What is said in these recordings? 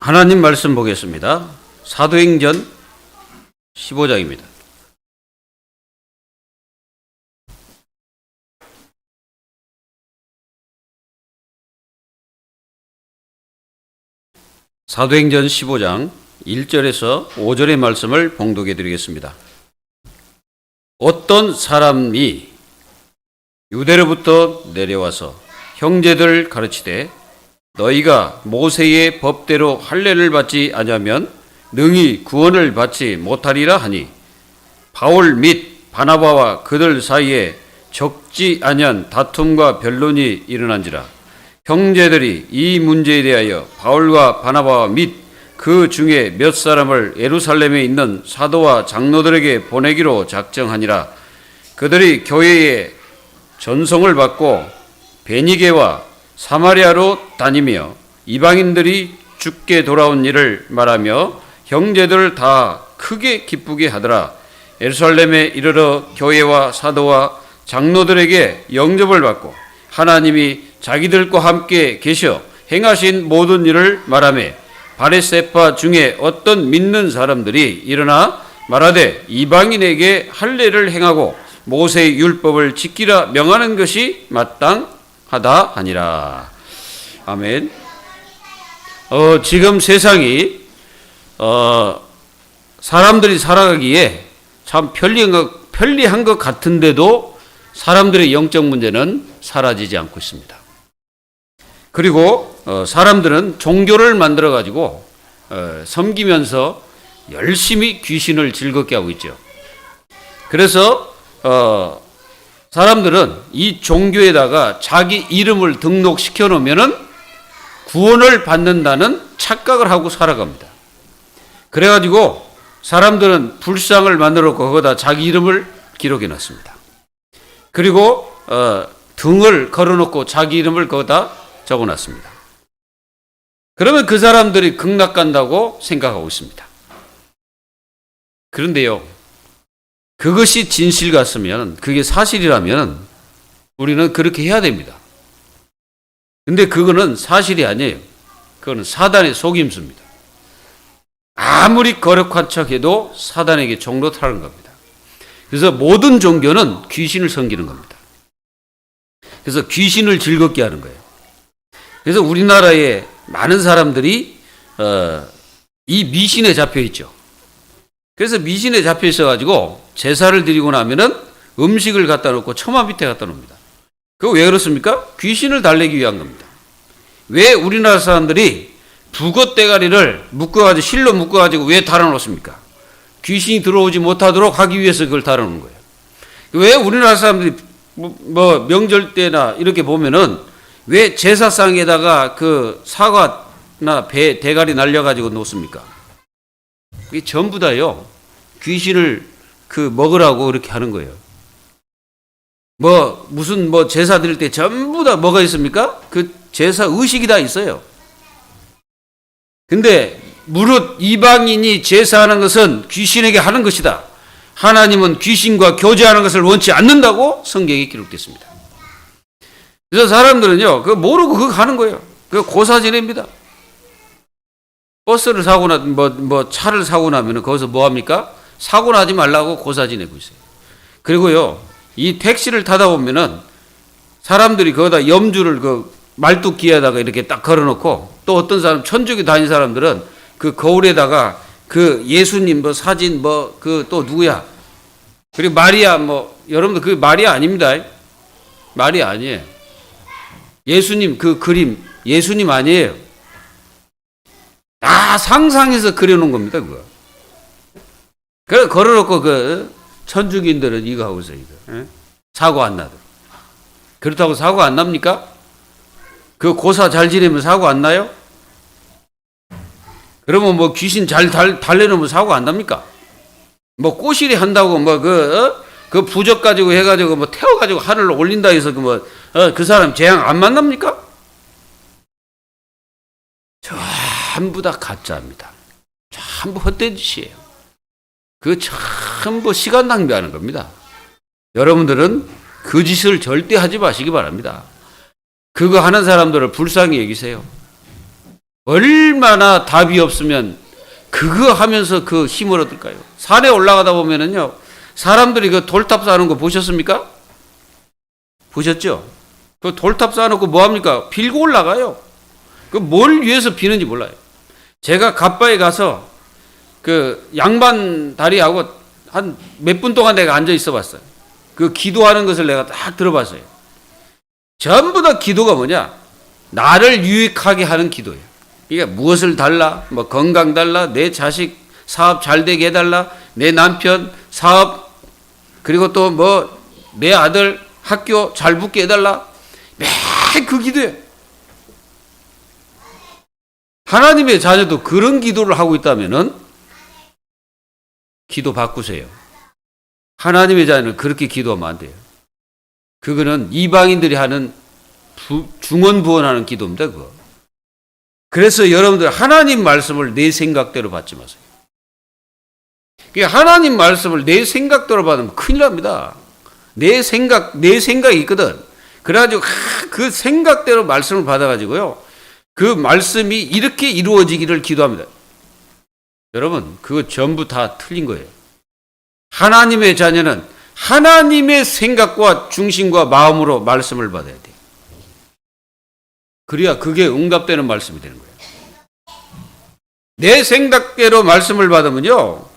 하나님 말씀 보겠습니다. 사도행전 15장입니다. 사도행전 15장 1절에서 5절의 말씀을 봉독해 드리겠습니다. 어떤 사람이 유대로부터 내려와서 형제들 가르치되 너희가 모세의 법대로 할례를 받지 아니하면 능히 구원을 받지 못하리라 하니 바울 및 바나바와 그들 사이에 적지 아니한 다툼과 변론이 일어난지라. 형제들이 이 문제에 대하여 바울과 바나바와 및 그 중에 몇 사람을 예루살렘에 있는 사도와 장로들에게 보내기로 작정하니라. 그들이 교회에 전송을 받고 베니게와 사마리아로 다니며 이방인들이 죽게 돌아온 일을 말하며 형제들을 다 크게 기쁘게 하더라. 예루살렘에 이르러 교회와 사도와 장로들에게 영접을 받고 하나님이 자기들과 함께 계셔 행하신 모든 일을 말하며 바리새파 중에 어떤 믿는 사람들이 일어나 말하되 이방인에게 할례를 행하고 모세의 율법을 지키라 명하는 것이 마땅하다 하니라. 아멘. 지금 세상이 사람들이 살아가기에 참 편리한 것 같은데도 사람들의 영적 문제는 사라지지 않고 있습니다. 그리고 사람들은 종교를 만들어 가지고 섬기면서 열심히 귀신을 즐겁게 하고 있죠. 그래서 사람들은 이 종교에다가 자기 이름을 등록시켜 놓으면은 구원을 받는다는 착각을 하고 살아갑니다. 그래가지고 사람들은 불상을 만들어 놓고 거기다 자기 이름을 기록해 놨습니다. 그리고 등을 걸어 놓고 자기 이름을 거기다 적어 놨습니다. 그러면 그 사람들이 극락 간다고 생각하고 있습니다. 그런데요, 그것이 진실 같으면, 그게 사실이라면 우리는 그렇게 해야 됩니다. 근데 그거는 사실이 아니에요. 그거는 사단의 속임수입니다. 아무리 거룩한 척해도 사단에게 종로 타는 겁니다. 그래서 모든 종교는 귀신을 섬기는 겁니다. 그래서 귀신을 즐겁게 하는 거예요. 그래서 우리나라에 많은 사람들이 이 미신에 잡혀 있죠. 그래서 미신에 잡혀 있어가지고 제사를 드리고 나면은 음식을 갖다 놓고 처마 밑에 갖다 놓습니다. 그거 왜 그렇습니까? 귀신을 달래기 위한 겁니다. 왜 우리나라 사람들이 북어 대가리를 묶어가지고 실로 묶어가지고 왜 달아놓습니까? 귀신이 들어오지 못하도록 하기 위해서 그걸 달아놓은 거예요. 왜 우리나라 사람들이 뭐 명절 때나 이렇게 보면은 왜 제사상에다가 그 사과나 배 대가리 날려가지고 놓습니까? 이게 전부 다요 귀신을 먹으라고 이렇게 하는 거예요. 무슨 제사 드릴 때 전부 다 뭐가 있습니까? 그 제사 의식이 다 있어요. 근데 무릇 이방인이 제사하는 것은 귀신에게 하는 것이다. 하나님은 귀신과 교제하는 것을 원치 않는다고 성경에 기록됐습니다. 그래서 사람들은요, 그거 모르고 그거 가는 거예요. 그거 고사 지냅니다. 버스를 사고 차를 사고 나면 거기서 뭐 합니까? 사고 나지 말라고 고사 지내고 있어요. 그리고요, 이 택시를 타다 보면은 사람들이 거기다 염주를 말뚝기에다가 이렇게 딱 걸어놓고 또 어떤 사람, 천주교 다닌 사람들은 그 거울에다가 그 예수님 사진 또 누구야? 그리고 마리아 여러분들 그게 마리아 아닙니다. 마리아 아니에요. 예수님 그 그림 예수님 아니에요. 다 상상해서 그려놓은 겁니다. 그거. 그래 걸어놓고 천주교인들은 이거 하고 있어요. 이거. 사고 안 나도록. 그렇다고 사고 안 납니까? 그 고사 잘 지내면 사고 안 나요? 그러면 귀신 잘 달래놓으면 사고 안 납니까? 꼬시리 한다고 그 부적 가지고 해가지고 태워가지고 하늘로 올린다 해서 그 사람 재앙 안 만납니까? 전부 다 가짜입니다. 전부 헛된 짓이에요. 그거 전부 시간 낭비하는 겁니다. 여러분들은 그 짓을 절대 하지 마시기 바랍니다. 그거 하는 사람들을 불쌍히 여기세요. 얼마나 답이 없으면 그거 하면서 그 힘을 얻을까요? 산에 올라가다 보면은요, 사람들이 그 돌탑 쌓는 거 보셨습니까? 보셨죠? 그 돌탑 쌓아놓고 뭐합니까? 빌고 올라가요. 그 뭘 위해서 비는지 몰라요. 제가 갓바에 가서 그 양반 다리하고 한 몇 분 동안 내가 앉아 있어 봤어요. 그 기도하는 것을 내가 딱 들어봤어요. 전부 다 기도가 뭐냐? 나를 유익하게 하는 기도예요. 이게 무엇을 달라? 뭐 건강 달라? 내 자식 사업 잘 되게 해달라? 내 남편 사업, 그리고 또 뭐 내 아들 학교 잘 붙게 해달라? 매일 그 기도예요. 하나님의 자녀도 그런 기도를 하고 있다면은 기도 바꾸세요. 하나님의 자녀는 그렇게 기도하면 안 돼요. 그거는 이방인들이 하는 중언부언하는 기도입니다. 그거. 그래서 여러분들 하나님 말씀을 내 생각대로 받지 마세요. 하나님 말씀을 내 생각대로 받으면 큰일 납니다. 내 생각이 있거든. 그래가지고 그 생각대로 말씀을 받아가지고요, 그 말씀이 이렇게 이루어지기를 기도합니다. 여러분, 그거 전부 다 틀린 거예요. 하나님의 자녀는 하나님의 생각과 중심과 마음으로 말씀을 받아야 돼요. 그래야 그게 응답되는 말씀이 되는 거예요. 내 생각대로 말씀을 받으면요,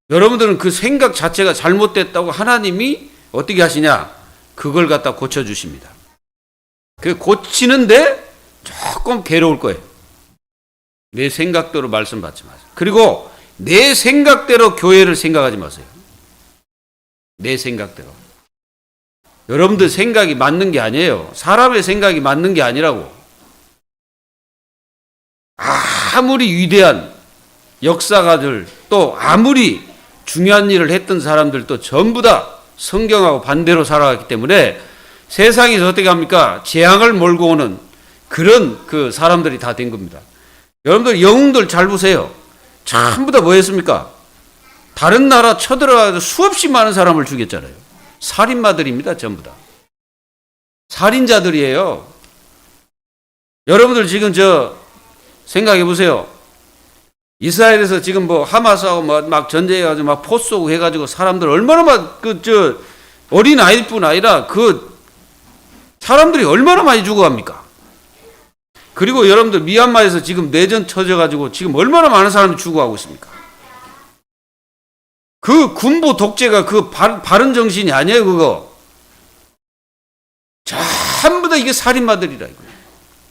여러분들은 그 생각 자체가 잘못됐다고 하나님이 어떻게 하시냐? 그걸 갖다 고쳐주십니다. 그 고치는데 조금 괴로울 거예요. 내 생각대로 말씀 받지 마세요. 그리고 내 생각대로 교회를 생각하지 마세요. 내 생각대로. 여러분들 생각이 맞는 게 아니에요. 사람의 생각이 맞는 게 아니라고. 아무리 위대한 역사가들, 또 아무리 중요한 일을 했던 사람들도 전부 다 성경하고 반대로 살아갔기 때문에 세상에서 어떻게 합니까? 재앙을 몰고 오는 그런 그 사람들이 다 된 겁니다. 여러분들 영웅들 잘 보세요. 전부 다 뭐 했습니까? 다른 나라 쳐들어가서 수없이 많은 사람을 죽였잖아요. 살인마들입니다. 전부 다. 살인자들이에요. 여러분들 지금 생각해 보세요. 이스라엘에서 지금 뭐 하마스하고 막 전쟁해가지고 막 포 쏘고 해가지고 사람들 얼마나 막 어린 아이뿐 아니라 그 사람들이 얼마나 많이 죽어갑니까? 그리고 여러분들 미얀마에서 지금 내전 터져가지고 지금 얼마나 많은 사람이 죽어가고 있습니까? 그 군부 독재가 그 바른 정신이 아니에요, 그거. 전부 다 이게 살인마들이라 이거예요.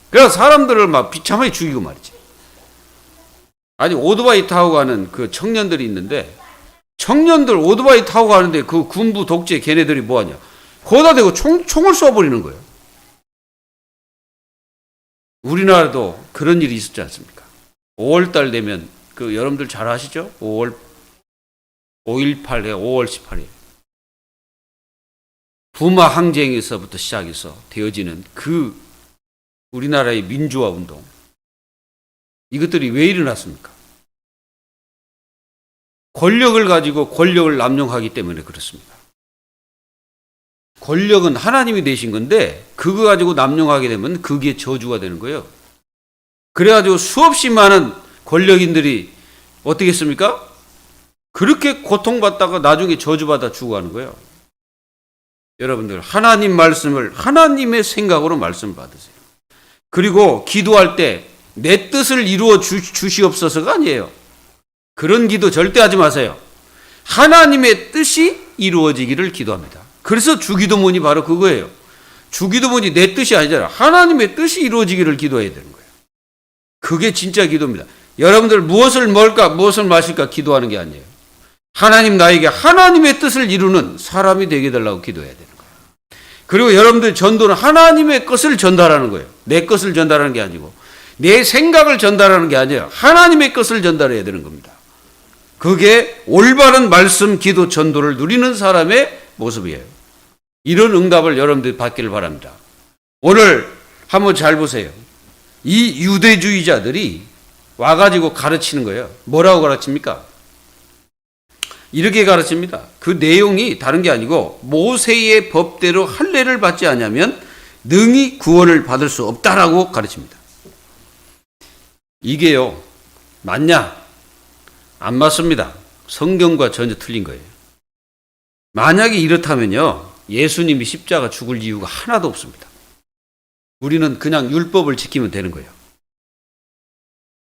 그래서 사람들을 막 비참하게 죽이고 말이지. 아니, 오토바이 타고 가는 그 청년들이 있는데, 청년들 오토바이 타고 가는데 그 군부 독재 걔네들이 뭐하냐? 거기다 대고 총을 쏘아버리는 거예요. 우리나라도 그런 일이 있었지 않습니까? 5월달 되면 그 여러분들 잘 아시죠? 5월 5.18에 5월 18일 부마 항쟁에서부터 시작해서 되어지는 그 우리나라의 민주화 운동, 이것들이 왜 일어났습니까? 권력을 가지고 권력을 남용하기 때문에 그렇습니다. 권력은 하나님이 되신 건데 그거 가지고 남용하게 되면 그게 저주가 되는 거예요. 그래가지고 수없이 많은 권력인들이 어떻게 했습니까? 그렇게 고통받다가 나중에 저주받아 죽어가는 거예요. 여러분들, 하나님 말씀을 하나님의 생각으로 말씀 받으세요. 그리고 기도할 때 내 뜻을 이루어 주시옵소서가 아니에요. 그런 기도 절대 하지 마세요. 하나님의 뜻이 이루어지기를 기도합니다. 그래서 주기도문이 바로 그거예요. 주기도문이 내 뜻이 아니잖아. 하나님의 뜻이 이루어지기를 기도해야 되는 거예요. 그게 진짜 기도입니다. 여러분들 무엇을 먹을까 무엇을 마실까 기도하는 게 아니에요. 하나님, 나에게 하나님의 뜻을 이루는 사람이 되게 해달라고 기도해야 되는 거예요. 그리고 여러분들 전도는 하나님의 것을 전달하는 거예요. 내 것을 전달하는 게 아니고 내 생각을 전달하는 게 아니에요. 하나님의 것을 전달해야 되는 겁니다. 그게 올바른 말씀, 기도, 전도를 누리는 사람의 모습이에요. 이런 응답을 여러분들이 받기를 바랍니다. 오늘 한번 잘 보세요. 이 유대주의자들이 와가지고 가르치는 거예요. 뭐라고 가르칩니까? 이렇게 가르칩니다. 그 내용이 다른 게 아니고 모세의 법대로 할례를 받지 않으면 능히 구원을 받을 수 없다라고 가르칩니다. 이게요, 맞냐? 안 맞습니다. 성경과 전혀 틀린 거예요. 만약에 이렇다면요, 예수님이 십자가 죽을 이유가 하나도 없습니다. 우리는 그냥 율법을 지키면 되는 거예요.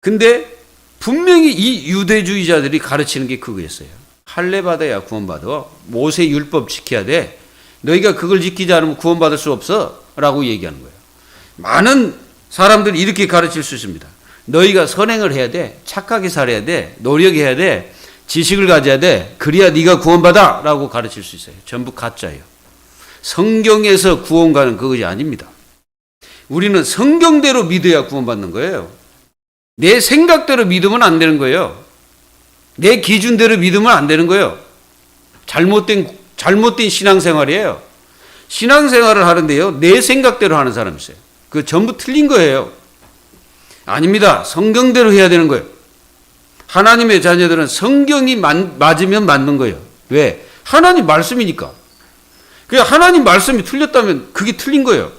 근데 분명히 이 유대주의자들이 가르치는 게 그거였어요. 할례 받아야 구원받아. 모세 율법 지켜야 돼. 너희가 그걸 지키지 않으면 구원받을 수 없어. 라고 얘기하는 거예요. 많은 사람들이 이렇게 가르칠 수 있습니다. 너희가 선행을 해야 돼. 착하게 살아야 돼. 노력해야 돼. 지식을 가져야 돼. 그래야 네가 구원받아. 라고 가르칠 수 있어요. 전부 가짜예요. 성경에서 구원가는 그것이 아닙니다. 우리는 성경대로 믿어야 구원받는 거예요. 내 생각대로 믿으면 안 되는 거예요. 내 기준대로 믿으면 안 되는 거예요. 잘못된 신앙생활이에요. 신앙생활을 하는데요, 내 생각대로 하는 사람이 있어요. 그거 전부 틀린 거예요. 아닙니다. 성경대로 해야 되는 거예요. 하나님의 자녀들은 성경이 맞으면 맞는 거예요. 왜? 하나님 말씀이니까. 그냥 하나님 말씀이 틀렸다면 그게 틀린 거예요.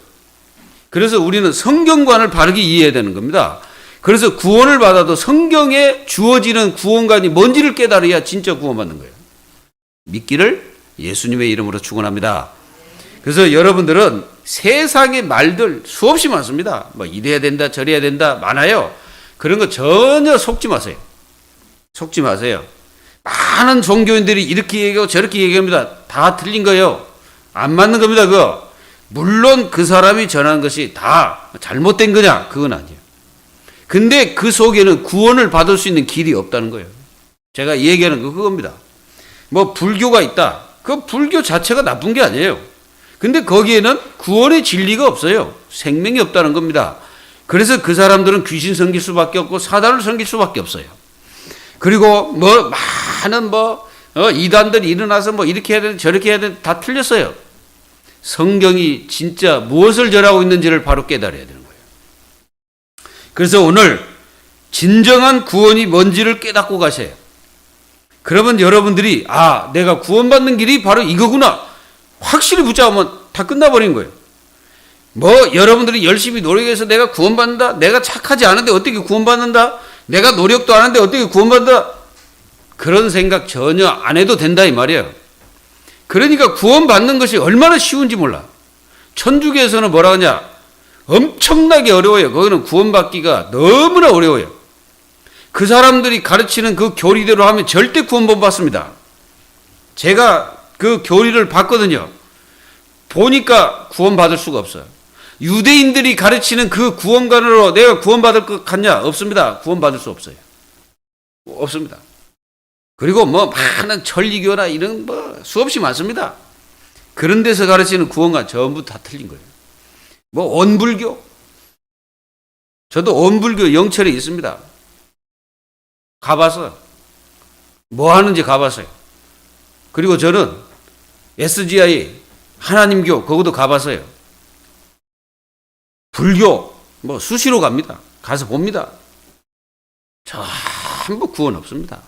그래서 우리는 성경관을 바르게 이해해야 되는 겁니다. 그래서 구원을 받아도 성경에 주어지는 구원관이 뭔지를 깨달아야 진짜 구원받는 거예요. 믿기를 예수님의 이름으로 축원합니다. 그래서 여러분들은 세상의 말들 수없이 많습니다. 뭐 이래야 된다, 저래야 된다 많아요. 그런 거 전혀 속지 마세요. 속지 마세요. 많은 종교인들이 이렇게 얘기하고 저렇게 얘기합니다. 다 틀린 거예요. 안 맞는 겁니다. 그거. 물론 그 사람이 전하는 것이 다 잘못된 거냐? 그건 아니에요. 근데 그 속에는 구원을 받을 수 있는 길이 없다는 거예요. 제가 얘기하는 거 그겁니다. 뭐 불교가 있다. 그 불교 자체가 나쁜 게 아니에요. 근데 거기에는 구원의 진리가 없어요. 생명이 없다는 겁니다. 그래서 그 사람들은 귀신 섬길 수밖에 없고 사단을 섬길 수밖에 없어요. 그리고 뭐 많은 이단들이 일어나서 뭐 이렇게 해야 되는 저렇게 해야 되는 다 틀렸어요. 성경이 진짜 무엇을 전하고 있는지를 바로 깨달아야 되는 거예요. 그래서 오늘 진정한 구원이 뭔지를 깨닫고 가세요. 그러면 여러분들이 내가 구원받는 길이 바로 이거구나 확실히 붙잡으면 다 끝나버린 거예요. 뭐 여러분들이 열심히 노력해서 내가 구원받는다, 내가 착하지 않은데 어떻게 구원받는다, 내가 노력도 안 하는데 어떻게 구원받는다, 그런 생각 전혀 안 해도 된다 이 말이에요. 그러니까 구원받는 것이 얼마나 쉬운지 몰라. 천주교에서는 뭐라 하냐, 엄청나게 어려워요. 거기는 구원받기가 너무나 어려워요. 그 사람들이 가르치는 그 교리대로 하면 절대 구원 못 받습니다. 제가 그 교리를 봤거든요. 보니까 구원 받을 수가 없어요. 유대인들이 가르치는 그 구원관으로 내가 구원받을 것 같냐? 없습니다. 구원받을 수 없어요. 없습니다. 그리고 뭐 많은 천리교나 이런 수없이 많습니다. 그런 데서 가르치는 구원관 전부 다 틀린 거예요. 뭐 원불교, 저도 원불교 영철에 있습니다. 가봤어요. 뭐 하는지 가봤어요. 그리고 저는 SGI 하나님교 그것도 가봤어요. 불교 뭐 수시로 갑니다. 가서 봅니다. 전부 구원 없습니다.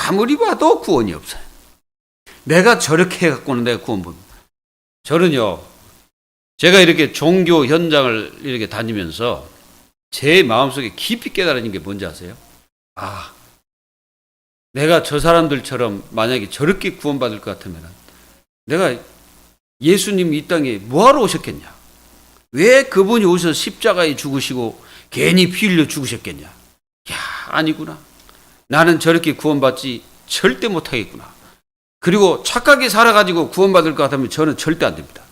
아무리 봐도 구원이 없어요. 내가 저렇게 해갖고는 내가 구원 봅니다. 저는요, 제가 이렇게 종교 현장을 이렇게 다니면서 제 마음속에 깊이 깨달은 게 뭔지 아세요? 내가 저 사람들처럼 만약에 저렇게 구원받을 것 같으면 내가 예수님이 이 땅에 뭐하러 오셨겠냐? 왜 그분이 오셔서 십자가에 죽으시고 괜히 피 흘려 죽으셨겠냐? 아니구나. 나는 저렇게 구원받지 절대 못하겠구나. 그리고 착하게 살아가지고 구원받을 것 같으면 저는 절대 안 됩니다.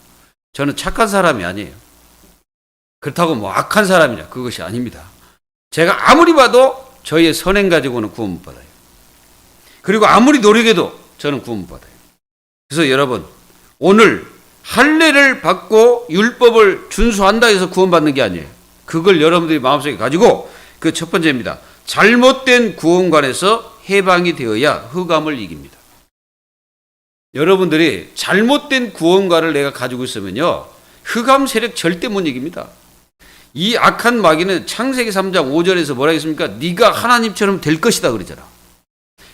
저는 착한 사람이 아니에요. 그렇다고 뭐 악한 사람이냐, 그것이 아닙니다. 제가 아무리 봐도 저의 선행 가지고는 구원 못 받아요. 그리고 아무리 노력해도 저는 구원 못 받아요. 그래서 여러분, 오늘 할례를 받고 율법을 준수한다 해서 구원받는 게 아니에요. 그걸 여러분들이 마음속에 가지고 그 첫 번째입니다. 잘못된 구원관에서 해방이 되어야 흑암을 이깁니다. 여러분들이 잘못된 구원관을 내가 가지고 있으면요, 흑암 세력 절대 못 이깁니다. 이 악한 마귀는 창세기 3장 5절에서 뭐라 했습니까? 네가 하나님처럼 될 것이다 그러잖아.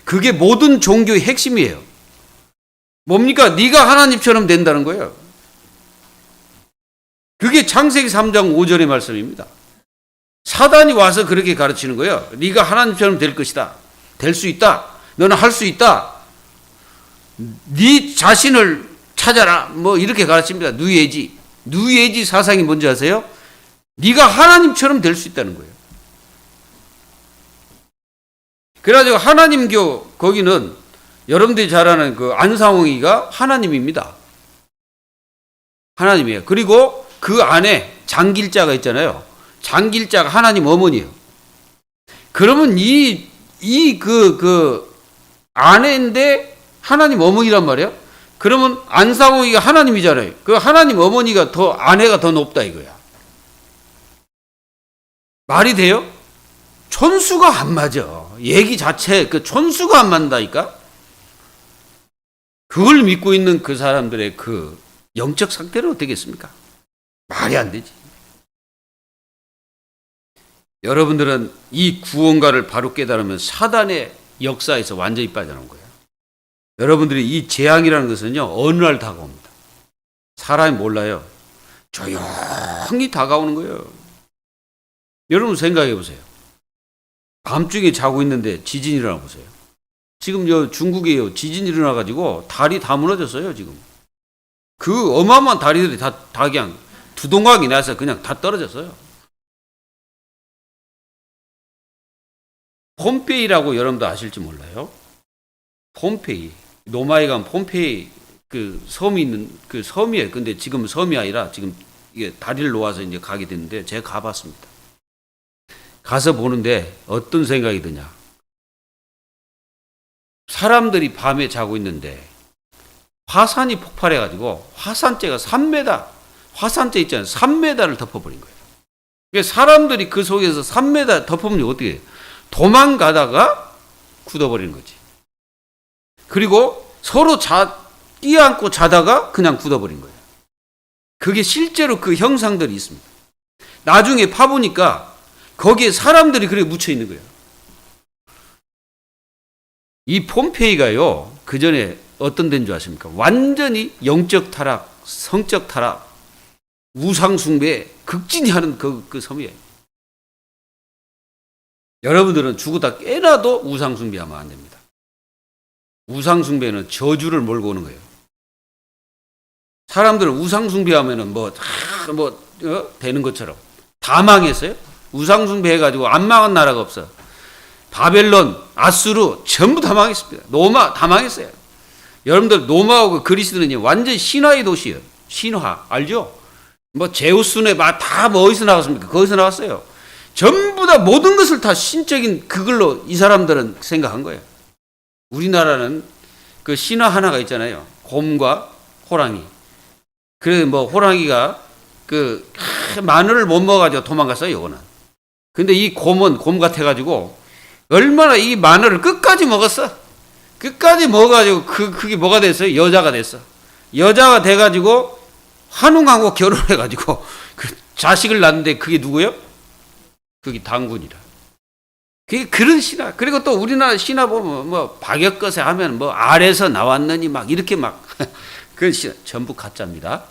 그게 모든 종교의 핵심이에요. 뭡니까? 네가 하나님처럼 된다는 거예요. 그게 창세기 3장 5절의 말씀입니다. 사단이 와서 그렇게 가르치는 거예요. 네가 하나님처럼 될 것이다. 될 수 있다. 너는 할 수 있다. 네 자신을 찾아라. 뭐 이렇게 가르칩니다. 뉴에이지. 뉴에이지 사상이 뭔지 아세요? 네가 하나님처럼 될 수 있다는 거예요. 그래가지고 하나님교 거기는 여러분들이 잘 아는 그 안상홍이가 하나님입니다. 하나님이에요. 그리고 그 안에 장길자가 있잖아요. 장길자가 하나님 어머니예요. 그러면 아내인데 하나님 어머니란 말이에요. 그러면 안상홍이가 하나님이잖아요. 그 하나님 어머니가 아내가 더 높다 이거야. 말이 돼요? 촌수가 안 맞아. 얘기 자체 그 촌수가 안 맞는다니까. 그걸 믿고 있는 그 사람들의 그 영적 상태는 어떻겠습니까? 말이 안 되지. 여러분들은 이 구원가를 바로 깨달으면 사단의 역사에서 완전히 빠져나온 거예요. 여러분들이 이 재앙이라는 것은요, 어느 날 다가옵니다. 사람이 몰라요. 조용히 다가오는 거예요. 여러분 생각해 보세요. 밤중에 자고 있는데 지진이 일어나 보세요. 지금 중국에 지진이 일어나가지고 다리 다 무너졌어요, 지금. 그 어마어마한 다리들이 다 그냥 두동강이 나서 그냥 다 떨어졌어요. 폼페이라고 여러분도 아실지 몰라요. 폼페이. 로마에 가면 폼페이 그 섬이 있는 그 섬이에요. 근데 지금 섬이 아니라 지금 이게 다리를 놓아서 이제 가게 됐는데 제가 가봤습니다. 가서 보는데 어떤 생각이 드냐. 사람들이 밤에 자고 있는데 화산이 폭발해가지고 화산재가 3m, 화산재 있잖아요. 3m를 덮어버린 거예요. 그러니까 사람들이 그 속에서 3m 덮으면 어떻게 해요? 도망가다가 굳어버리는 거지. 그리고 서로 끼어안고 자다가 그냥 굳어버린 거예요. 그게 실제로 그 형상들이 있습니다. 나중에 파보니까 거기에 사람들이 그렇게 묻혀 있는 거예요. 이 폼페이가요, 그 전에 어떤 데인 줄 아십니까? 완전히 영적 타락, 성적 타락, 우상숭배, 극진히 하는 그 섬이에요. 여러분들은 죽었다 깨나도 우상숭배하면 안 됩니다. 우상숭배는 저주를 몰고 오는 거예요. 사람들은 우상숭배하면은 되는 것처럼 다 망했어요. 우상숭배 해가지고 안 망한 나라가 없어. 바벨론, 아수르 전부 다 망했습니다. 로마 다 망했어요. 여러분들 로마하고 그리스는 완전 신화의 도시예요. 신화 알죠? 제우스네 다 어디서 나왔습니까? 거기서 나왔어요. 전부 다 모든 것을 다 신적인 그걸로 이 사람들은 생각한 거예요. 우리나라는 그 신화 하나가 있잖아요. 곰과 호랑이. 그래 호랑이가 그 마늘을 못 먹어가지고 도망갔어요. 요거는. 근데 이 곰은 곰 같아가지고 얼마나 이 마늘을 끝까지 먹었어. 끝까지 먹어가지고 그게 뭐가 됐어요? 여자가 됐어. 여자가 돼가지고 한웅하고 결혼해가지고 그 자식을 낳는데 그게 누구예요? 그게 당군이라. 그게 그런 신화. 그리고 또 우리나라 신화 보면 박역거세 하면 아래서 나왔느니 이렇게 그런 신화 전부 가짜입니다.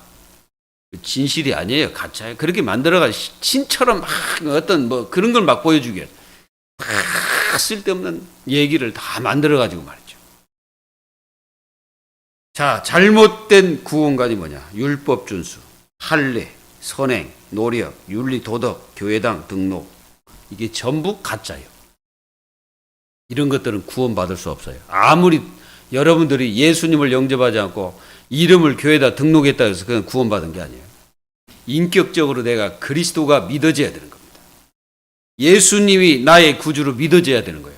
진실이 아니에요. 가짜예요. 그렇게 만들어가 신처럼 어떤 그런 걸 보여주게 쓸데없는 얘기를 다 만들어가지고 말이죠. 자, 잘못된 구원관이 뭐냐? 율법 준수, 할례, 선행, 노력, 윤리, 도덕, 교회당 등록. 이게 전부 가짜예요. 이런 것들은 구원받을 수 없어요. 아무리 여러분들이 예수님을 영접하지 않고 이름을 교회에다 등록했다 해서 그건 구원받은 게 아니에요. 인격적으로 내가 그리스도가 믿어져야 되는 겁니다. 예수님이 나의 구주로 믿어져야 되는 거예요.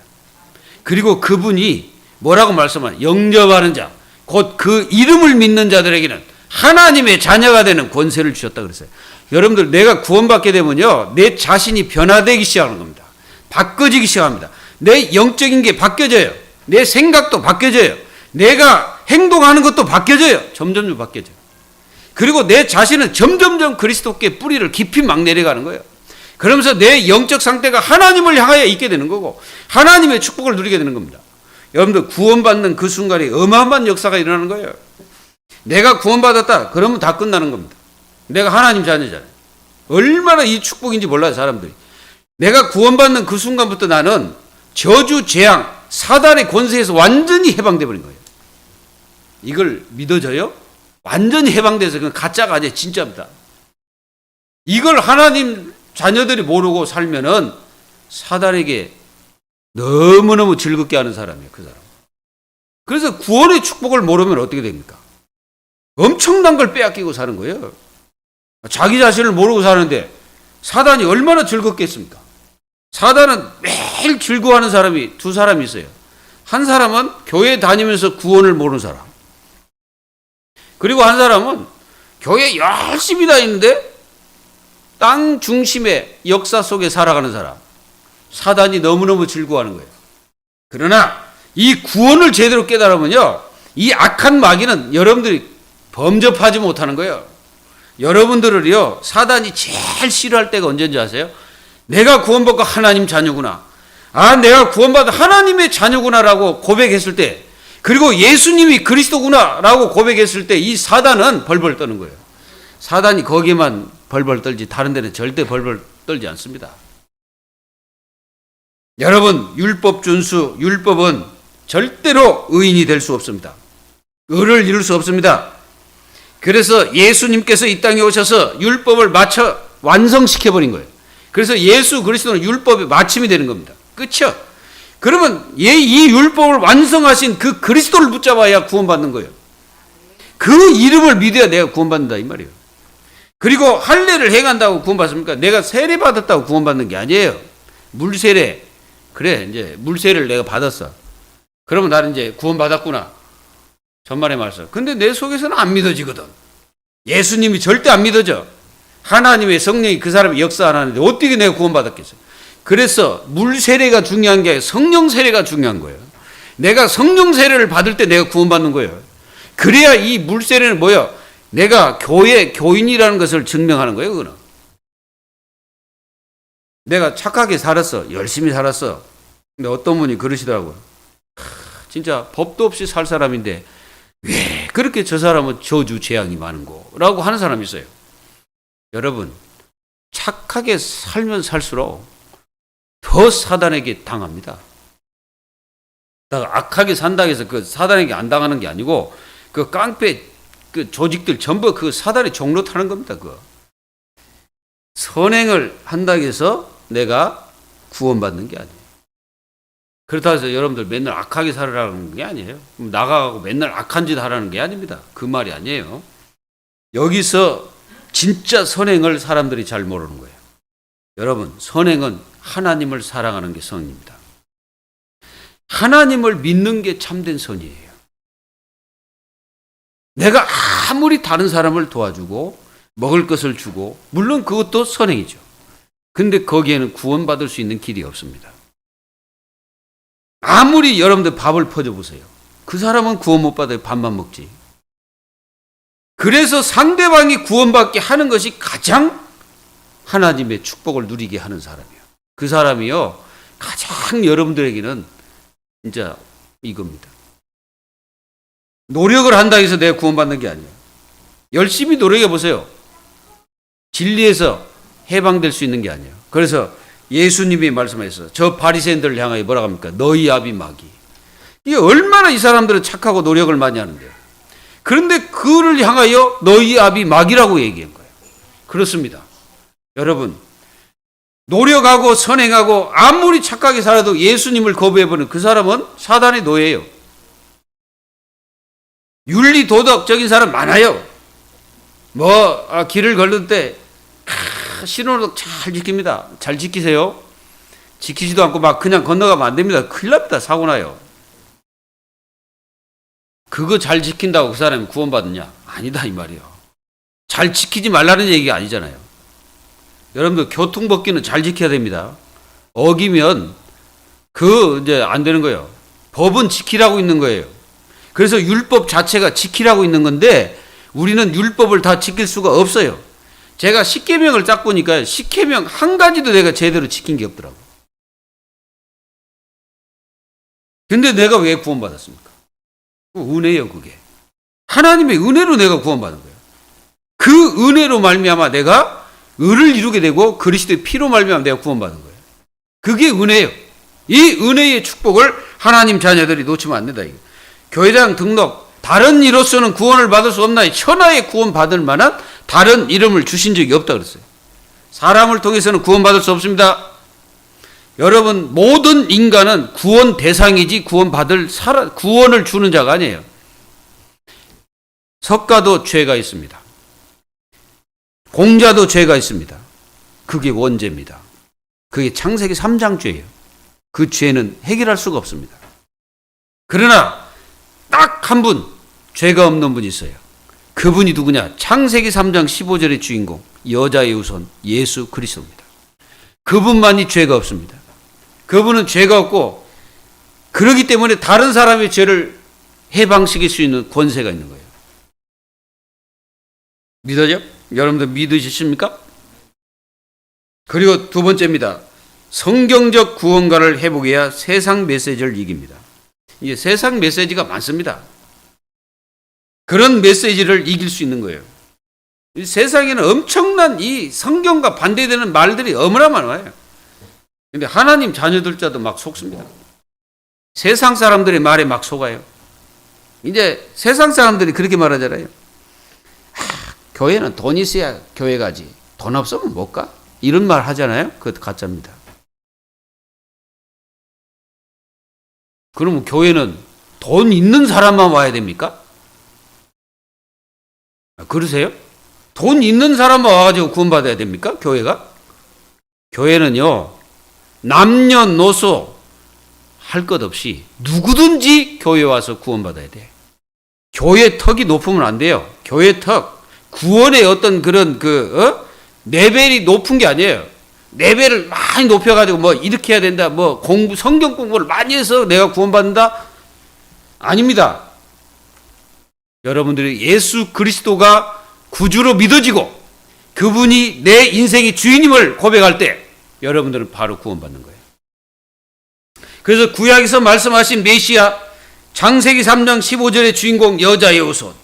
그리고 그분이 뭐라고 말씀하냐? 영접하는 자, 곧 그 이름을 믿는 자들에게는 하나님의 자녀가 되는 권세를 주셨다 그랬어요. 여러분들 내가 구원받게 되면요, 내 자신이 변화되기 시작하는 겁니다. 바꿔지기 시작합니다. 내 영적인 게 바뀌어져요. 내 생각도 바뀌어져요. 내가 행동하는 것도 바뀌어져요. 점점 바뀌어져요. 그리고 내 자신은 점점점 그리스도께 뿌리를 깊이 막 내려가는 거예요. 그러면서 내 영적 상태가 하나님을 향하여 있게 되는 거고 하나님의 축복을 누리게 되는 겁니다. 여러분들 구원받는 그 순간에 어마어마한 역사가 일어나는 거예요. 내가 구원받았다 그러면 다 끝나는 겁니다. 내가 하나님 자녀잖아요. 얼마나 이 축복인지 몰라요, 사람들이. 내가 구원받는 그 순간부터 나는 저주, 재앙, 사단의 권세에서 완전히 해방돼 버린 거예요. 이걸 믿어져요? 완전히 해방돼서 그건 가짜가 아니에요. 진짜입니다. 이걸 하나님 자녀들이 모르고 살면은 사단에게 너무너무 즐겁게 하는 사람이에요. 그 사람. 그래서 구원의 축복을 모르면 어떻게 됩니까? 엄청난 걸 빼앗기고 사는 거예요. 자기 자신을 모르고 사는데 사단이 얼마나 즐겁겠습니까? 사단은 매일 즐거워하는 사람이 두 사람이 있어요. 한 사람은 교회 다니면서 구원을 모르는 사람. 그리고 한 사람은 교회 열심히 다니는데 땅 중심의 역사 속에 살아가는 사람. 사단이 너무너무 즐거워하는 거예요. 그러나 이 구원을 제대로 깨달으면요, 이 악한 마귀는 여러분들이 범접하지 못하는 거예요. 여러분들을요, 사단이 제일 싫어할 때가 언제인지 아세요? 내가 구원받고 하나님 자녀구나. 아, 내가 구원받은 하나님의 자녀구나라고 고백했을 때, 그리고 예수님이 그리스도구나라고 고백했을 때 이 사단은 벌벌 떠는 거예요. 사단이 거기에만 벌벌 떨지 다른 데는 절대 벌벌 떨지 않습니다. 여러분, 율법 준수, 율법은 절대로 의인이 될 수 없습니다. 의를 이룰 수 없습니다. 그래서 예수님께서 이 땅에 오셔서 율법을 맞춰 완성시켜버린 거예요. 그래서 예수 그리스도는 율법의 마침이 되는 겁니다. 끝이요. 그러면 이 율법을 완성하신 그 그리스도를 붙잡아야 구원받는 거예요. 그 이름을 믿어야 내가 구원받는다 이 말이에요. 그리고 할례를 행한다고 구원받습니까? 내가 세례 받았다고 구원받는 게 아니에요. 물세례. 그래, 이제 물세례를 내가 받았어. 그러면 나는 이제 구원받았구나. 전말의 말씀. 근데 내 속에서는 안 믿어지거든. 예수님이 절대 안 믿어져. 하나님의 성령이 그 사람이 역사 안 하는데 어떻게 내가 구원받았겠어요? 그래서 물 세례가 중요한 게 아니라 성령 세례가 중요한 거예요. 내가 성령 세례를 받을 때 내가 구원받는 거예요. 그래야 이 물 세례는 뭐예요? 내가 교회 교인이라는 것을 증명하는 거예요. 그거는. 내가 착하게 살았어. 열심히 살았어. 근데 어떤 분이 그러시더라고요. 진짜 법도 없이 살 사람인데 왜 그렇게 저 사람은 저주 재앙이 많은고 라고 하는 사람이 있어요. 여러분, 착하게 살면 살수록 더 사단에게 당합니다. 악하게 산다고 해서 그 사단에게 안 당하는 게 아니고 그 깡패 그 조직들 전부 그 사단의 종로 타는 겁니다. 그거. 선행을 한다고 해서 내가 구원받는 게 아니에요. 그렇다고 해서 여러분들 맨날 악하게 살아라는 게 아니에요. 나가고 맨날 악한 짓 하라는 게 아닙니다. 그 말이 아니에요. 여기서 진짜 선행을 사람들이 잘 모르는 거예요. 여러분, 선행은 하나님을 사랑하는 게 선입니다. 하나님을 믿는 게 참된 선이에요. 내가 아무리 다른 사람을 도와주고 먹을 것을 주고 물론 그것도 선행이죠. 근데 거기에는 구원받을 수 있는 길이 없습니다. 아무리 여러분들 밥을 퍼줘보세요. 그 사람은 구원 못 받아요. 밥만 먹지. 그래서 상대방이 구원받게 하는 것이 가장 하나님의 축복을 누리게 하는 사람이에요. 그 사람이요, 가장 여러분들에게는 진짜 이겁니다. 노력을 한다고 해서 내가 구원받는 게 아니에요. 열심히 노력해보세요. 진리에서 해방될 수 있는 게 아니에요. 그래서 예수님이 말씀하셨어요. 저 바리새인들을 향하여 뭐라고 합니까? 너희 아비 마귀. 이게 얼마나 이 사람들은 착하고 노력을 많이 하는데요. 그런데 그를 향하여 너희 아비 마귀라고 얘기한 거예요. 그렇습니다. 여러분, 노력하고 선행하고 아무리 착하게 살아도 예수님을 거부해버리는 그 사람은 사단의 노예예요. 윤리 도덕적인 사람 많아요. 길을 걸을 때 신호등 잘 지킵니다. 잘 지키세요. 지키지도 않고 막 그냥 건너가면 안 됩니다. 큰일 납니다. 사고 나요. 그거 잘 지킨다고 그 사람이 구원받느냐? 아니다 이 말이에요. 잘 지키지 말라는 얘기가 아니잖아요. 여러분들 교통법규는 잘 지켜야 됩니다. 어기면 이제 안 되는 거예요. 법은 지키라고 있는 거예요. 그래서 율법 자체가 지키라고 있는 건데 우리는 율법을 다 지킬 수가 없어요. 제가 10계명을 딱 보니까 10계명 한 가지도 내가 제대로 지킨 게 없더라고요. 근데 내가 왜 구원받았습니까? 은혜예요, 그게. 하나님의 은혜로 내가 구원받은 거예요. 그 은혜로 말미암아 내가 의를 이루게 되고 그리스도의 피로 말미암아 내가 구원받은 거예요. 그게 은혜예요. 이 은혜의 축복을 하나님 자녀들이 놓치면 안 된다. 교회장 등록, 다른 이로서는 구원을 받을 수 없나니 천하의 구원 받을 만한 다른 이름을 주신 적이 없다 그랬어요. 사람을 통해서는 구원받을 수 없습니다. 여러분, 모든 인간은 구원 대상이지 구원을 주는 자가 아니에요. 석가도 죄가 있습니다. 공자도 죄가 있습니다. 그게 원죄입니다. 그게 창세기 3장 죄예요. 그 죄는 해결할 수가 없습니다. 그러나 딱 한 분, 죄가 없는 분이 있어요. 그분이 누구냐? 창세기 3장 15절의 주인공, 여자의 우선 예수 그리스도입니다. 그분만이 죄가 없습니다. 그분은 죄가 없고, 그렇기 때문에 다른 사람의 죄를 해방시킬 수 있는 권세가 있는 거예요. 믿어져? 여러분들 믿으십니까? 그리고 두 번째입니다. 성경적 구원가를 회복해야 세상 메시지를 이깁니다. 이게 세상 메시지가 많습니다. 그런 메시지를 이길 수 있는 거예요. 이 세상에는 엄청난 이 성경과 반대되는 말들이 얼마나 많아요. 근데 하나님 자녀들자도 막 속습니다. 세상 사람들의 말에 막 속아요. 이제 세상 사람들이 그렇게 말하잖아요. 교회는 돈 있어야 교회 가지. 돈 없으면 못 가? 이런 말 하잖아요. 그것도 가짜입니다. 그러면 교회는 돈 있는 사람만 와야 됩니까? 그러세요? 돈 있는 사람만 와가지고 구원받아야 됩니까? 교회가? 교회는요, 남녀노소 할 것 없이 누구든지 교회 와서 구원받아야 돼. 교회 턱이 높으면 안 돼요. 교회 턱. 구원의 어떤 그런 레벨이 높은 게 아니에요. 레벨을 많이 높여가지고 뭐 이렇게 해야 된다. 뭐 성경 공부를 많이 해서 내가 구원받는다? 아닙니다. 여러분들이 예수 그리스도가 구주로 믿어지고 그분이 내 인생의 주인임을 고백할 때 여러분들은 바로 구원받는 거예요. 그래서 구약에서 말씀하신 메시아, 창세기 3장 15절의 주인공 여자의 후손,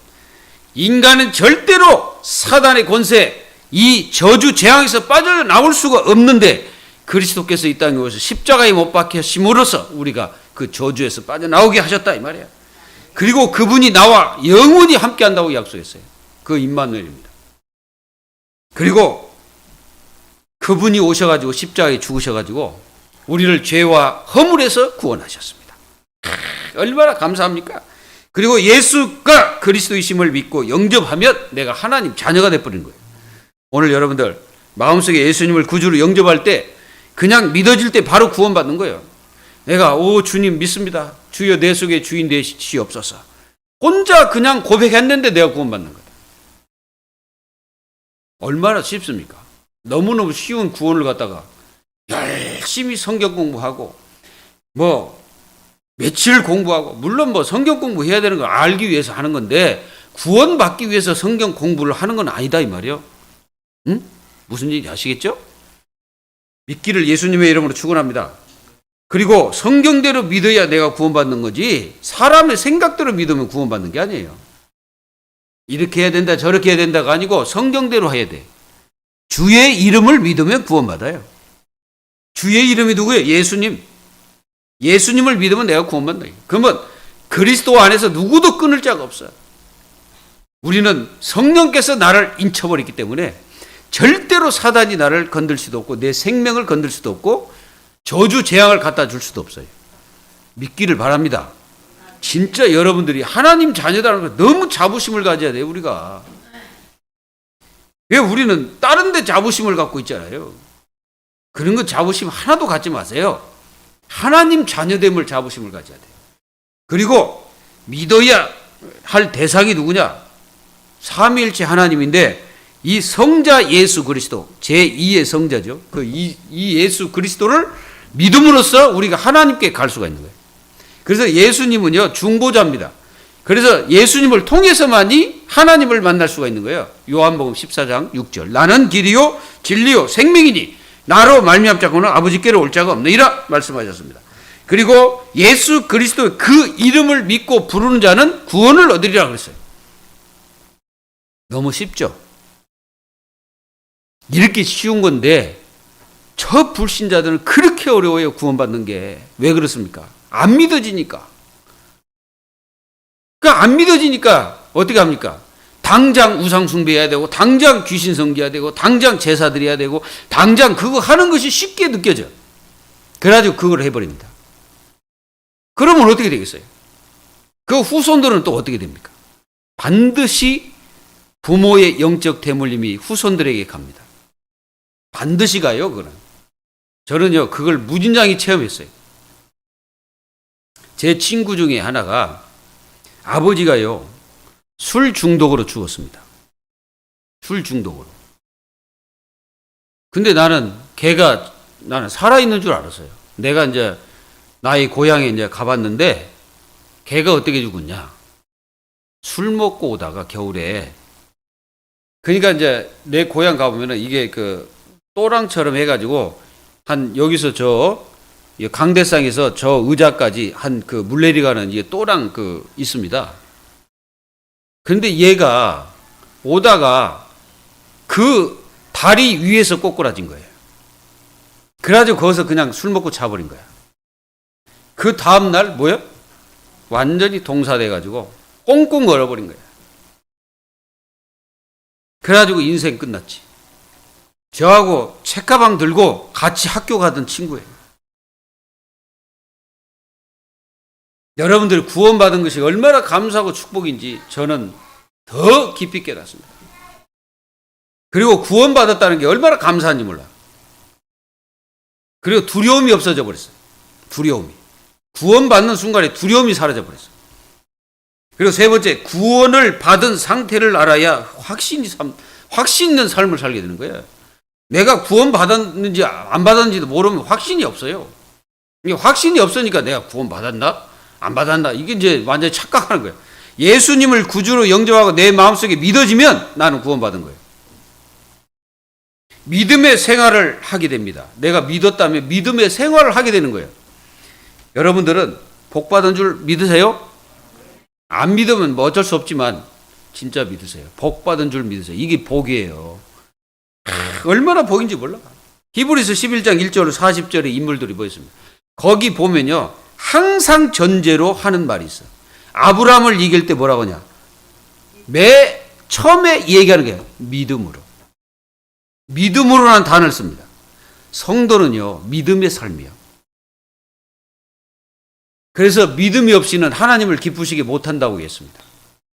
인간은 절대로 사단의 권세, 이 저주 재앙에서 빠져나올 수가 없는데 그리스도께서 이 땅에 오셔서 십자가에 못 박히심으로써 우리가 그 저주에서 빠져나오게 하셨다 이 말이에요. 그리고 그분이 나와 영원히 함께한다고 약속했어요. 그 임마누엘입니다. 그리고 그분이 오셔가지고 십자가에 죽으셔가지고 우리를 죄와 허물에서 구원하셨습니다. 얼마나 감사합니까? 그리고 예수가 그리스도이심을 믿고 영접하면 내가 하나님 자녀가 돼버린 거예요. 오늘 여러분들 마음속에 예수님을 구주로 영접할 때 그냥 믿어질 때 바로 구원받는 거예요. 내가 주님 믿습니다. 주여 내 속에 주인 되시옵소서. 혼자 그냥 고백했는데 내가 구원받는 거다. 얼마나 쉽습니까? 너무너무 쉬운 구원을 갖다가 열심히 성경 공부하고 며칠 공부하고, 물론 성경 공부해야 되는 걸 알기 위해서 하는 건데 구원받기 위해서 성경 공부를 하는 건 아니다 이 말이에요. 응? 무슨 얘기 아시겠죠? 믿기를 예수님의 이름으로 축원합니다. 그리고 성경대로 믿어야 내가 구원받는 거지 사람의 생각대로 믿으면 구원받는 게 아니에요. 이렇게 해야 된다 저렇게 해야 된다가 아니고 성경대로 해야 돼. 주의 이름을 믿으면 구원받아요. 주의 이름이 누구예요? 예수님. 예수님을 믿으면 내가 구원받는다. 그러면 그리스도 안에서 누구도 끊을 자가 없어요. 우리는 성령께서 나를 인쳐버렸기 때문에 절대로 사단이 나를 건들 수도 없고 내 생명을 건들 수도 없고 저주 재앙을 갖다 줄 수도 없어요. 믿기를 바랍니다. 진짜 여러분들이 하나님 자녀다라는 거 너무 자부심을 가져야 돼요. 우리가. 왜 우리는 다른 데 자부심을 갖고 있잖아요. 그런 건 자부심 하나도 갖지 마세요. 하나님 자녀됨을 자부심을 가져야 돼요. 그리고 믿어야 할 대상이 누구냐? 삼위일체 하나님인데 이 성자 예수 그리스도, 제2의 성자죠. 이 예수 그리스도를 믿음으로써 우리가 하나님께 갈 수가 있는 거예요. 그래서 예수님은요, 중보자입니다. 그래서 예수님을 통해서만이 하나님을 만날 수가 있는 거예요. 요한복음 14장 6절. 나는 길이요 진리요 생명이니 나로 말미암지 않고는 아버지께로 올 자가 없느니라 말씀하셨습니다. 그리고 예수 그리스도 그 이름을 믿고 부르는 자는 구원을 얻으리라 그랬어요. 너무 쉽죠? 이렇게 쉬운 건데 저 불신자들은 그렇게 어려워요, 구원받는 게. 왜 그렇습니까? 안 믿어지니까. 그러니까 안 믿어지니까 어떻게 합니까? 당장 우상 숭배해야 되고, 당장 귀신 섬겨야 되고, 당장 제사 드려야 되고, 당장 그거 하는 것이 쉽게 느껴져. 그래가지고 그걸 해버립니다. 그러면 어떻게 되겠어요? 그 후손들은 또 어떻게 됩니까? 반드시 부모의 영적 대물림이 후손들에게 갑니다. 반드시 가요, 그거는. 저는요, 그걸 무진장히 체험했어요. 제 친구 중에 하나가 아버지가요, 술 중독으로 죽었습니다. 술 중독으로. 근데 나는 살아있는 줄 알았어요. 내가 이제 나의 고향에 이제 가봤는데 걔가 어떻게 죽었냐. 술 먹고 오다가 겨울에. 그러니까 이제 내 고향 가보면은 이게 그 또랑처럼 해가지고 한 여기서 저 강대상에서 저 의자까지 한 그 물내리 가는 이게 또랑 그 있습니다. 근데 얘가 오다가 그 다리 위에서 꼬꾸라진 거예요. 그래가지고 거기서 그냥 술 먹고 자버린 거야. 그 다음날 뭐야? 완전히 동사돼가지고 꽁꽁 얼어버린 거야. 그래가지고 인생 끝났지. 저하고 책가방 들고 같이 학교 가던 친구예요. 여러분들 구원받은 것이 얼마나 감사하고 축복인지 저는 더 깊이 깨닫습니다. 그리고 구원받았다는 게 얼마나 감사한지 몰라. 그리고 두려움이 없어져 버렸어요. 두려움이. 구원받는 순간에 두려움이 사라져 버렸어요. 그리고 세 번째, 구원을 받은 상태를 알아야 확신 있는 삶을 살게 되는 거예요. 내가 구원받았는지 안 받았는지도 모르면 확신이 없어요. 이게 확신이 없으니까 내가 구원받았나? 안 받았나? 이게 이제 완전히 착각하는 거예요. 예수님을 구주로 영접하고 내 마음속에 믿어지면 나는 구원받은 거예요. 믿음의 생활을 하게 됩니다. 내가 믿었다면 믿음의 생활을 하게 되는 거예요. 여러분들은 복 받은 줄 믿으세요? 안 믿으면 뭐 어쩔 수 없지만 진짜 믿으세요. 복 받은 줄 믿으세요. 이게 복이에요. 얼마나 복인지 몰라. 히브리서 11장 1절 40절의 인물들이 뭐 있습니까? 거기 보면요, 항상 전제로 하는 말이 있어. 아브라함을 이길 때 뭐라고 하냐? 처음에 얘기하는 게 믿음으로. 믿음으로라는 단어를 씁니다. 성도는요, 믿음의 삶이요. 그래서 믿음이 없이는 하나님을 기쁘시게 못한다고 했습니다.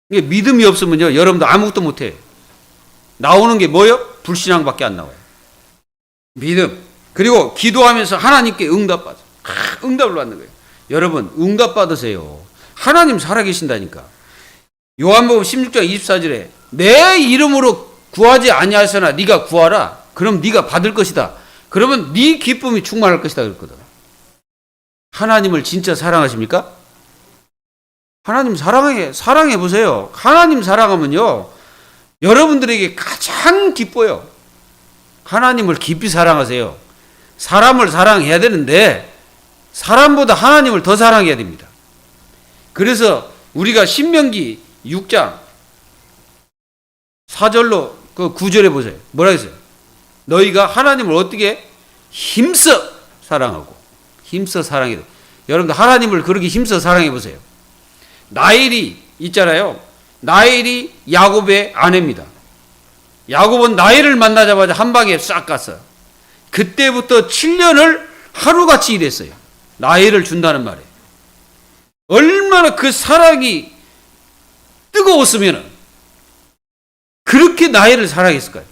믿음이 없으면요, 여러분도 아무것도 못해요. 나오는 게 뭐요? 불신앙밖에 안 나와요. 믿음. 그리고 기도하면서 하나님께 응답받아. 응답을 받는 거예요. 여러분, 응답 받으세요. 하나님 살아계신다니까. 요한복음 16장 24절에 내 이름으로 구하지 아니하서나 네가 구하라. 그럼 네가 받을 것이다. 그러면 네 기쁨이 충만할 것이다 그랬거든. 하나님을 진짜 사랑하십니까? 하나님 사랑해 보세요. 하나님 사랑하면요, 여러분들에게 가장 기뻐요. 하나님을 깊이 사랑하세요. 사람을 사랑해야 되는데 사람보다 하나님을 더 사랑해야 됩니다. 그래서 우리가 신명기 6장 4절로 그 9절에 보세요. 뭐라 했어요? 너희가 하나님을 어떻게 힘써 사랑하고 힘써 사랑해야 돼. 여러분들 하나님을 그렇게 힘써 사랑해 보세요. 라헬이 있잖아요. 라헬이 야곱의 아내입니다. 야곱은 라헬을 만나자마자 한 방에 싹 갔어요. 그때부터 7년을 하루같이 일했어요. 라헬을 준다는 말에. 얼마나 그 사랑이 뜨거웠으면 그렇게 라헬을 사랑했을까요?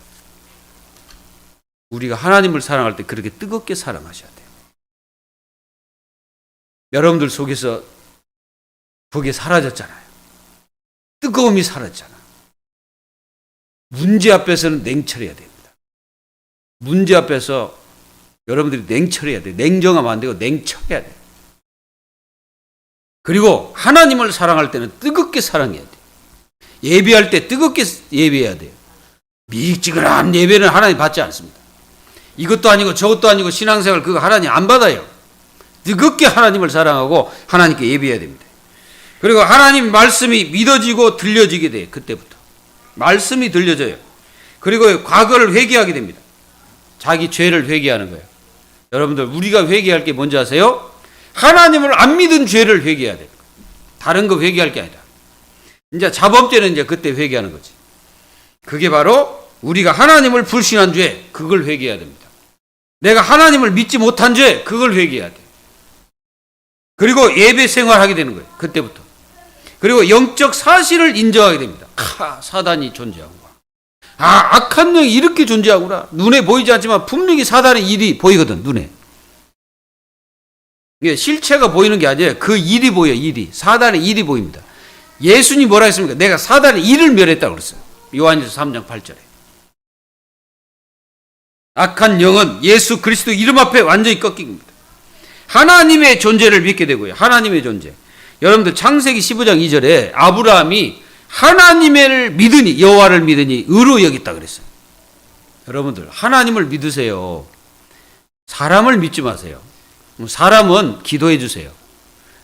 우리가 하나님을 사랑할 때 그렇게 뜨겁게 사랑하셔야 돼요. 여러분들 속에서 그게 사라졌잖아요. 뜨거움이 사라졌잖아. 문제 앞에서는 냉철해야 됩니다. 문제 앞에서 여러분들이 냉철해야 돼요. 냉정하면 안 되고 냉철해야 돼요. 그리고 하나님을 사랑할 때는 뜨겁게 사랑해야 돼요. 예배할 때 뜨겁게 예배해야 돼요. 미익지근한 예배는 하나님 받지 않습니다. 이것도 아니고 저것도 아니고 신앙생활 그거 하나님 안 받아요. 뜨겁게 하나님을 사랑하고 하나님께 예배해야 됩니다. 그리고 하나님 말씀이 믿어지고 들려지게 돼요. 그때부터. 말씀이 들려져요. 그리고 과거를 회개하게 됩니다. 자기 죄를 회개하는 거예요. 여러분들 우리가 회개할 게 뭔지 아세요? 하나님을 안 믿은 죄를 회개해야 돼요. 다른 거 회개할 게 아니라. 이제 자범죄는 이제 그때 회개하는 거지. 그게 바로 우리가 하나님을 불신한 죄, 그걸 회개해야 됩니다. 내가 하나님을 믿지 못한 죄, 그걸 회개해야 돼. 그리고 예배 생활하게 되는 거예요. 그때부터. 그리고 영적 사실을 인정하게 됩니다. 사단이 존재하구나. 악한 영이 이렇게 존재하구나. 눈에 보이지 않지만 분명히 사단의 일이 보이거든, 눈에. 이게 실체가 보이는 게 아니에요. 그 일이 보여요, 일이. 사단의 일이 보입니다. 예수님이 뭐라 했습니까? 내가 사단의 일을 멸했다고 그랬어요. 요한일서 3장 8절에. 악한 영은 예수 그리스도 이름 앞에 완전히 꺾입니다. 하나님의 존재를 믿게 되고요. 하나님의 존재. 여러분들 창세기 15장 2절에 아브라함이 하나님을 믿으니, 여호와를 믿으니 의로 여겼다 그랬어요. 여러분들 하나님을 믿으세요. 사람을 믿지 마세요. 사람은 기도해 주세요.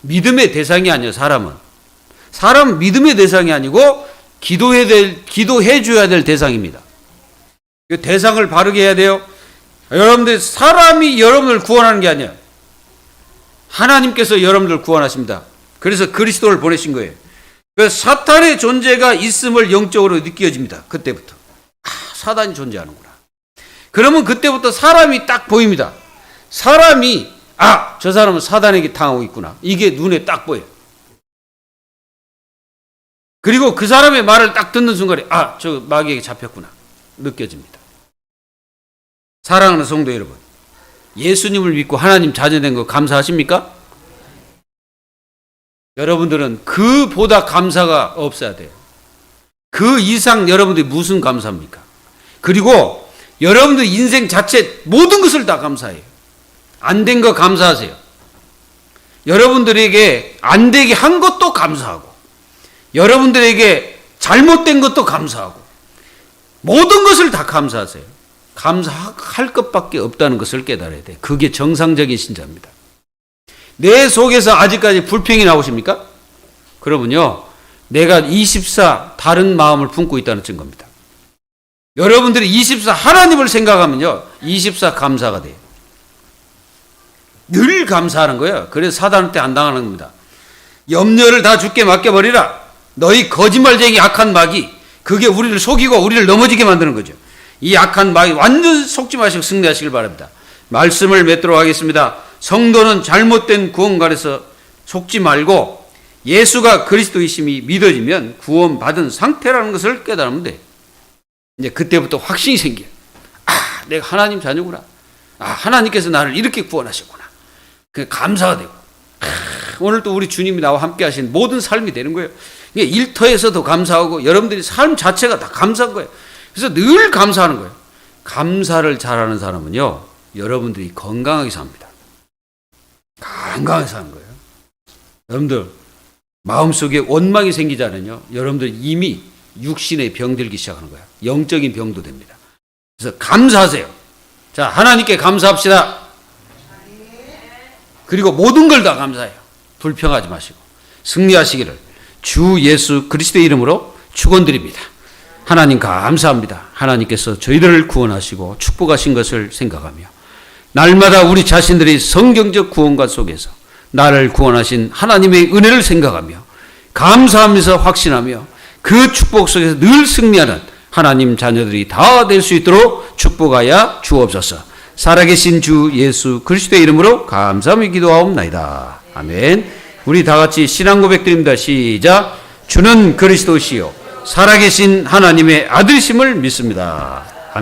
믿음의 대상이 아니에요. 사람은 믿음의 대상이 아니고 기도해 줘야 될 대상입니다. 그 대상을 바르게 해야 돼요. 여러분들 사람이 여러분을 구원하는 게 아니에요. 하나님께서 여러분들 구원하십니다. 그래서 그리스도를 보내신 거예요. 그 사탄의 존재가 있음을 영적으로 느껴집니다. 그때부터 사단이 존재하는구나. 그러면 그때부터 사람이 딱 보입니다. 사람이 저 사람은 사단에게 당하고 있구나. 이게 눈에 딱 보여요. 그리고 그 사람의 말을 딱 듣는 순간에 저 마귀에게 잡혔구나. 느껴집니다. 사랑하는 성도 여러분, 예수님을 믿고 하나님 자녀된 거 감사하십니까? 여러분들은 그보다 감사가 없어야 돼요. 그 이상 여러분들이 무슨 감사입니까? 그리고 여러분들 인생 자체 모든 것을 다 감사해요. 안 된 거 감사하세요. 여러분들에게 안 되게 한 것도 감사하고, 여러분들에게 잘못된 것도 감사하고, 모든 것을 다 감사하세요. 감사할 것밖에 없다는 것을 깨달아야 돼. 그게 정상적인 신자입니다. 내 속에서 아직까지 불평이 나오십니까? 그러면요, 내가 24 다른 마음을 품고 있다는 증거입니다. 여러분들이 24 하나님을 생각하면요, 24 감사가 돼요. 늘 감사하는 거예요. 그래서 사단한테 안 당하는 겁니다. 염려를 다 주께 맡겨버리라. 너희 거짓말쟁이 악한 마귀, 그게 우리를 속이고 우리를 넘어지게 만드는 거죠. 이 악한 마귀 완전 속지 마시고 승리하시길 바랍니다. 말씀을 맺도록 하겠습니다. 성도는 잘못된 구원관에서 속지 말고 예수가 그리스도이심이 믿어지면 구원받은 상태라는 것을 깨달으면 돼. 이제 그때부터 확신이 생겨요. 내가 하나님 자녀구나. 하나님께서 나를 이렇게 구원하셨구나. 그 감사가 되고, 오늘 또 우리 주님이 나와 함께 하신 모든 삶이 되는 거예요. 이게 일터에서도 감사하고 여러분들이 삶 자체가 다 감사한 거예요. 그래서 늘 감사하는 거예요. 감사를 잘하는 사람은요, 여러분들이 건강하게 삽니다. 건강하게 사는 거예요. 여러분들 마음속에 원망이 생기지 않으면요, 여러분들 이미 육신의 병들기 시작하는 거예요. 영적인 병도 됩니다. 그래서 감사하세요. 자, 하나님께 감사합시다. 그리고 모든 걸 다 감사해요. 불평하지 마시고 승리하시기를 주 예수 그리스도의 이름으로 축원드립니다. 하나님 감사합니다. 하나님께서 저희들을 구원하시고 축복하신 것을 생각하며 날마다 우리 자신들이 성경적 구원관 속에서 나를 구원하신 하나님의 은혜를 생각하며 감사하면서 확신하며 그 축복 속에서 늘 승리하는 하나님 자녀들이 다 될 수 있도록 축복하여 주옵소서. 살아계신 주 예수 그리스도의 이름으로 감사하며 기도하옵나이다. 아멘. 우리 다 같이 신앙 고백드립니다. 시작. 주는 그리스도시요 살아계신 하나님의 아들이심을 믿습니다.